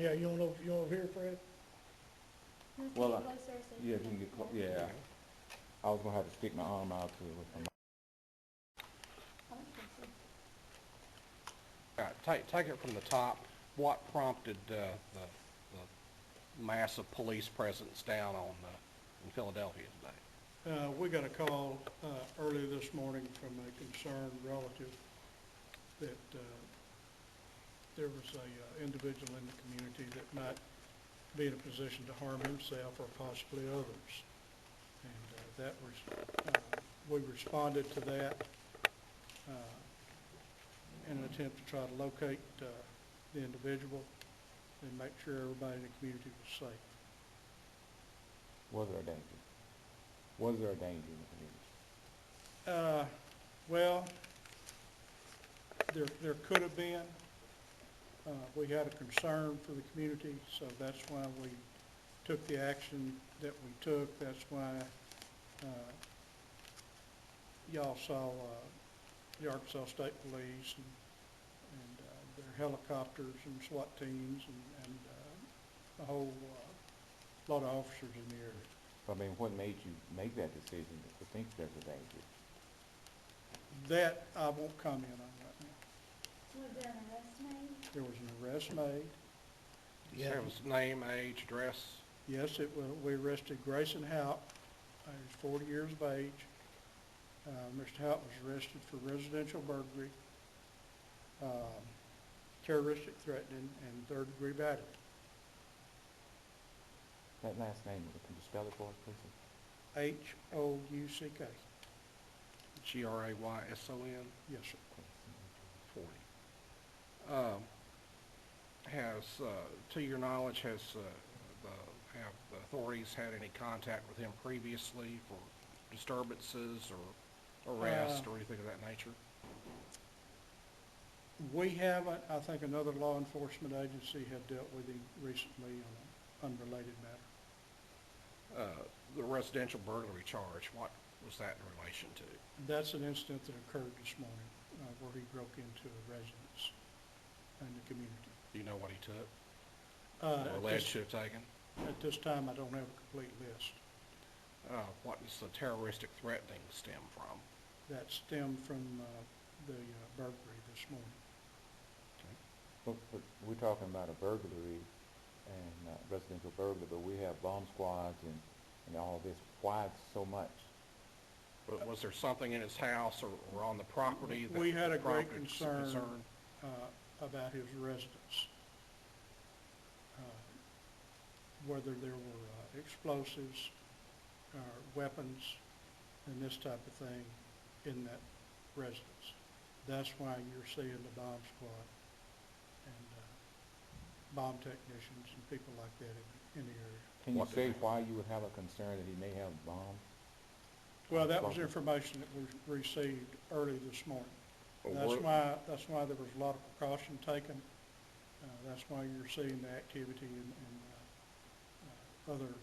Yeah, you want to hear, Fred? Well, yeah, if you can get close, yeah. I was gonna have to stick my arm out to it with my Take it from the top. What prompted the massive police presence down in Philadelphia today? We got a call early this morning from a concerned relative that there was a individual in the community that might be in a position to harm himself or possibly others. And that was, we responded to that in an attempt to try to locate the individual and make sure everybody in the community was safe. Was there a danger? Was there a danger in the community? Well, there could have been. We had a concern for the community, so that's why we took the action that we took. That's why y'all saw the Arkansas State Police and their helicopters and SWAT teams and a whole lot of officers in the area. I mean, what made you make that decision to think there's a danger? That I won't comment on right now. Was there an arrest made? There was an arrest made. Did you say it was name, age, address? Yes, we arrested Grayson Houck. He was 40 years of age. Mr. Houck was arrested for residential burglary, terroristic threatening, and third-degree battery. That last name, can you spell it for us, please? H-O-U-C-K. Grayson? Yes, sir. 40. To your knowledge, have the authorities had any contact with him previously for disturbances or arrest or anything of that nature? We haven't. I think another law enforcement agency had dealt with him recently on an unrelated matter. The residential burglary charge, what was that in relation to? That's an incident that occurred this morning where he broke into a residence in the community. Do you know what he took? At Or alleged to have taken? this time, I don't have a complete list. What does the terroristic threatening stem from? That stemmed from the burglary this morning. But we're talking about a burglary and residential burglary, but we have bomb squads and all this. Why so much? But was there something in his house or on the property that We had a great prompted concern about his residence, whether there were explosives, weapons, and this type of thing in that residence. That's why you're seeing the bomb squad and bomb technicians and people like that in the area. Can you say why you would have a concern that he may have bombs? Well, that was information that we received early this morning. Well, That's why there was a lot of precaution taken. That's why you're seeing the activity in other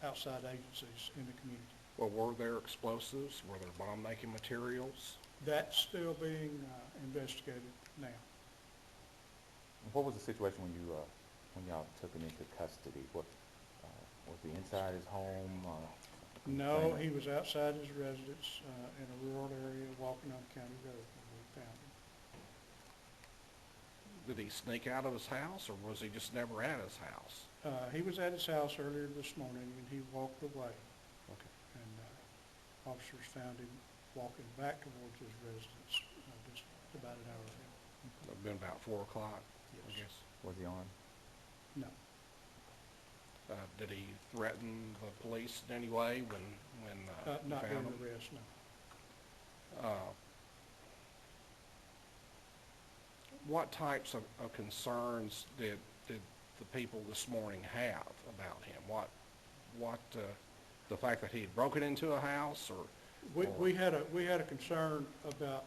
outside agencies in the community. Well, were there explosives? Were there bomb-making materials? That's still being investigated now. What was the situation when y'all took him into custody? What was he inside his home? No, he was outside his residence in a rural area walking on a county road when we found him. Did he sneak out of his house, or was he just never at his house? He was at his house earlier this morning and he walked away. Okay. And officers found him walking back towards his residence just about an hour ago. It had been about 4 o'clock, Yes. I guess. Was he armed? No. Did he threaten the police in any way when you Not during found him? the arrest, no. What types of concerns did the people this morning have about him? What the fact that he had broken into a house, or We had a concern about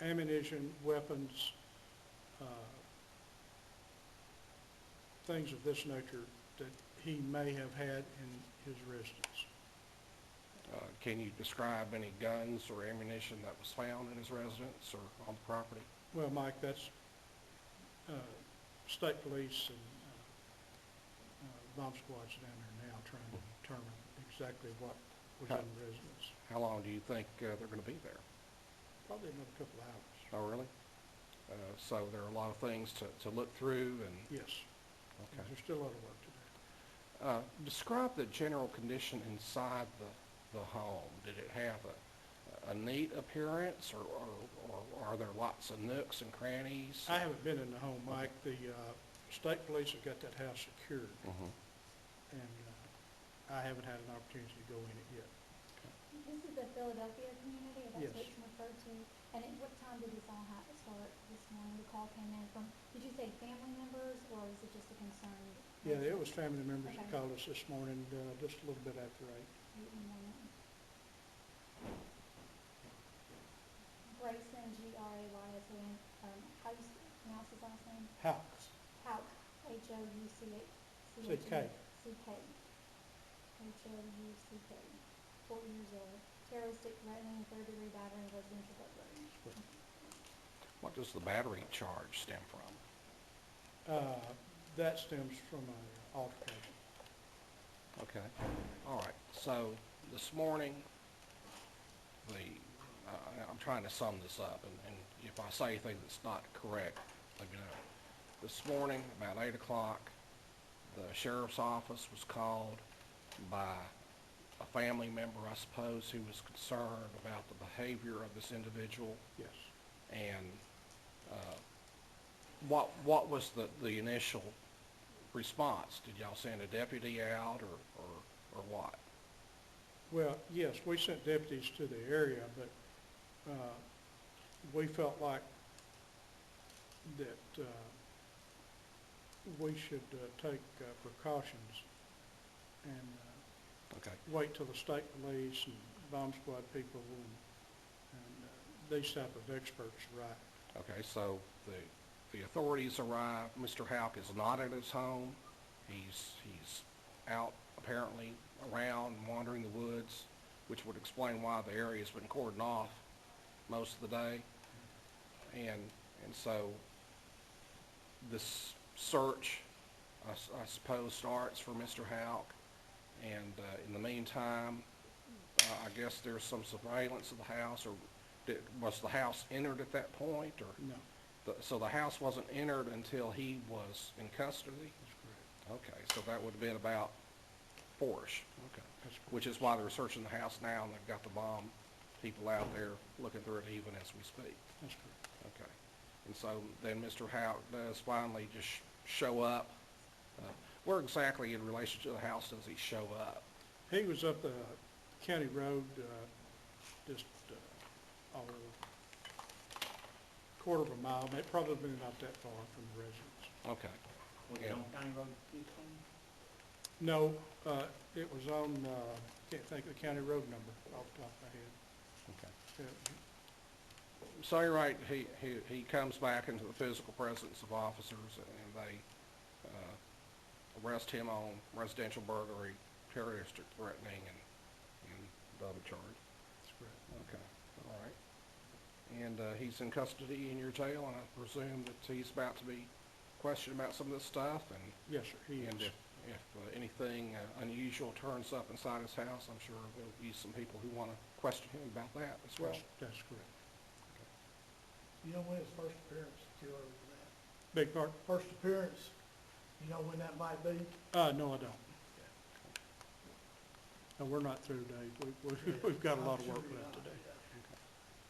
ammunition, weapons, things of this nature that he may have had in his residence. can you describe any guns or ammunition that was found in his residence or on the property? Well, Mike, that's state police and bomb squads down there now trying to determine exactly what was in the residence. How long do you think they're going to be there? Probably another couple of hours. Oh, really? So there are a lot of things to look through and, Yes. okay. There's still a lot of work to do. Describe the general condition inside the home. Did it have a neat appearance or are there lots of nooks and crannies? I haven't been in the home, Mike. The state police have got that house secured, Mhm. and I haven't had an opportunity to go in it yet. This is the Philadelphia community, Yes. that's what you referred to. And at what time did this all start this morning? The call came in from, did you say family members, or was it just a concerned? Yeah, it was family members that Okay. called us this morning, just a little bit after 8. 8 in the morning. Grayson, Grayson, how do you pronounce his last name? Houck. Houck, Houck. C.K. C.K. Houck, 4 years old. Terroristic threatening, third-degree battery, residential burglary. What does the battery charge stem from? That stems from an altercation. Okay. All right. So this morning, I'm trying to sum this up, and if I say anything that's not correct, let me know. This morning, about 8 o'clock, the sheriff's office was called by a family member, I suppose, who was concerned about the behavior of this individual. Yes. And what was the initial response? Did y'all send a deputy out or what? Well, yes, we sent deputies to the area, but we felt like that we should take precautions and Okay. wait till the state police and bomb squad people and these type of experts arrive. Okay, so the authorities arrive. Mr. Houck is not at his home. He's out apparently around wandering the woods, which would explain why the area's been cordoned off most of the day. And so this search, I suppose, starts for Mr. Houck. And in the meantime, I guess there's some surveillance of the house, or was the house entered at that point, or? No, So the house wasn't entered until he was in custody? that's correct. Okay, so that would have been about 4-ish, okay. That's correct. Which is why they're searching the house now, and they've got the bomb people out there looking through it even as we speak. That's correct. Okay. And so then Mr. Houck does finally just show up. Where exactly in relation to the house does he show up? He was up the county road, just quarter of a mile, but probably not that far from the residence. Okay. Was it on County Road 15? No, it was on, can't think of the county road number off the top of my head. Okay. Yeah, So you're right, he comes back into the physical presence of officers, and they arrest him on residential burglary, terroristic threatening, and the other charge. that's correct. Okay, all right. And he's in custody in your jail, and I presume that he's about to be questioned about some of this stuff, and Yes, sir, he and is. if anything unusual turns up inside his house, I'm sure there'll be some people who want to question him about that as well. That's correct. You know when his first appearance, if you're over that? Big part? First appearance, you know when that might be? No, I don't. No, we're not through, Dave. We've got a lot of work left today.